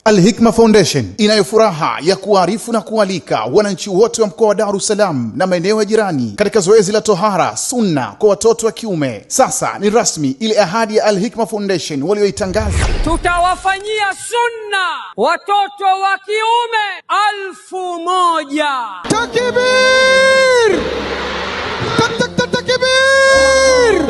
Al-Hikma Foundation inayo furaha ya kuarifu na kualika wananchi wote wa mkoa wa Dar es Salaam na maeneo ya jirani katika zoezi la tohara sunna kwa watoto wa kiume. Sasa ni rasmi, ile ahadi ya Al-Hikma Foundation walioitangaza, tutawafanyia sunna watoto wa kiume 1000. Takbir! Takbir!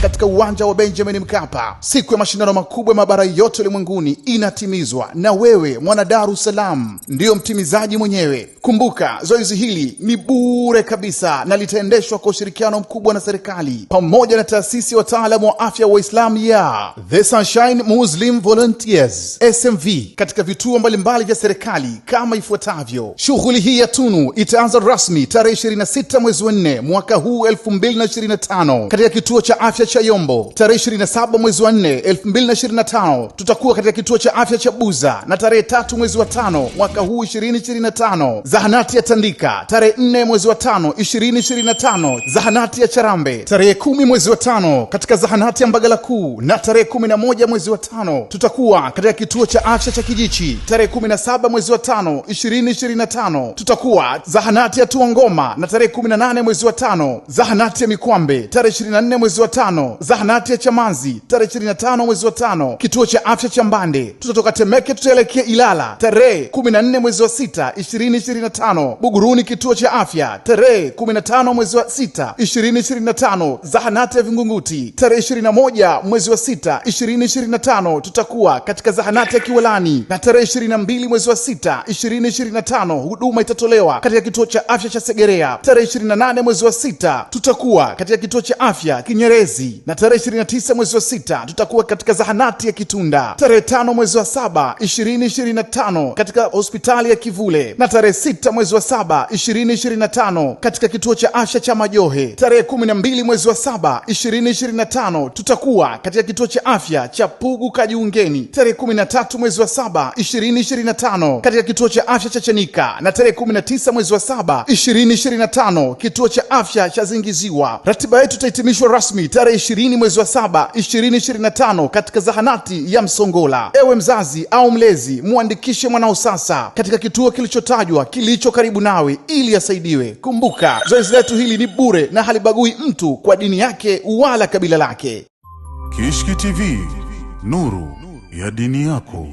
Katika uwanja wa Benjamin Mkapa, siku ya mashindano makubwa ya mabara yote ulimwenguni inatimizwa, na wewe mwana Dar es Salaam ndiyo mtimizaji mwenyewe. Kumbuka, zoezi hili ni bure kabisa na litaendeshwa kwa ushirikiano mkubwa na serikali pamoja na taasisi ya wataalamu wa afya wa Islam ya The Sunshine Muslim Volunteers SMV katika vituo mbalimbali vya serikali kama ifuatavyo. Shughuli hii ya tunu itaanza rasmi tarehe 26 mwezi wa 4 mwaka huu 2025 katika kituo cha afya cha Yombo. Tarehe 27 mwezi wa 4 2025 tutakuwa katika kituo cha afya cha Buza, na tarehe 3 mwezi wa 5 mwaka huu 2025 zahanati ya Tandika. Tarehe 4 mwezi wa 5 2025 zahanati ya Charambe. Tarehe 10 mwezi wa 5 katika zahanati ya Mbagala Kuu, na tarehe 11 mwezi wa 5 tutakuwa katika kituo cha afya cha Kijichi. Tarehe 17 mwezi wa 5 2025 tutakuwa zahanati ya Tuangoma, na tarehe 18 mwezi wa 5 zahanati ya Mikwambe. Tarehe 24 mwezi wa 5 zahanati ya Chamanzi. Tarehe 25 mwezi wa 5 kituo cha afya cha Mbande. Tutatoka Temeke tutaelekea Ilala. Tarehe 14 mwezi wa 6 2025 Buguruni kituo cha afya. Tarehe 15 mwezi wa 6 2025 zahanati ya Vingunguti. Tarehe 21 mwezi wa 6 2025 tutakuwa katika zahanati ya Kiwalani, na tarehe 22 mwezi wa 6 2025 huduma itatolewa katika kituo cha afya cha Segerea. Tarehe 28 mwezi wa 6 tutakuwa katika kituo cha afya Kinyerezi, na tarehe 29 mwezi wa 6 tutakuwa katika zahanati ya Kitunda. Tarehe 5 mwezi wa 7 2025 katika hospitali ya Kivule, na tarehe 6 mwezi wa 7 2025 katika kituo cha afya cha Majohe. Tarehe 12 mwezi wa 7 2025 tutakuwa katika kituo cha afya cha Pugu Kajiungeni. Tarehe 13 mwezi wa 7 2025 katika kituo cha afya cha Chanika, na tarehe 19 mwezi wa 7 2025 kituo cha afya cha Zingiziwa. Ratiba yetu itahitimishwa rasmi tarehe 20 mwezi wa 7 2025 katika zahanati ya Msongola. Ewe mzazi au mlezi, muandikishe mwanao sasa katika kituo kilichotajwa kilicho karibu nawe ili asaidiwe. Kumbuka, zoezi letu hili ni bure na halibagui mtu kwa dini yake wala kabila lake. Kishki TV, nuru ya dini yako.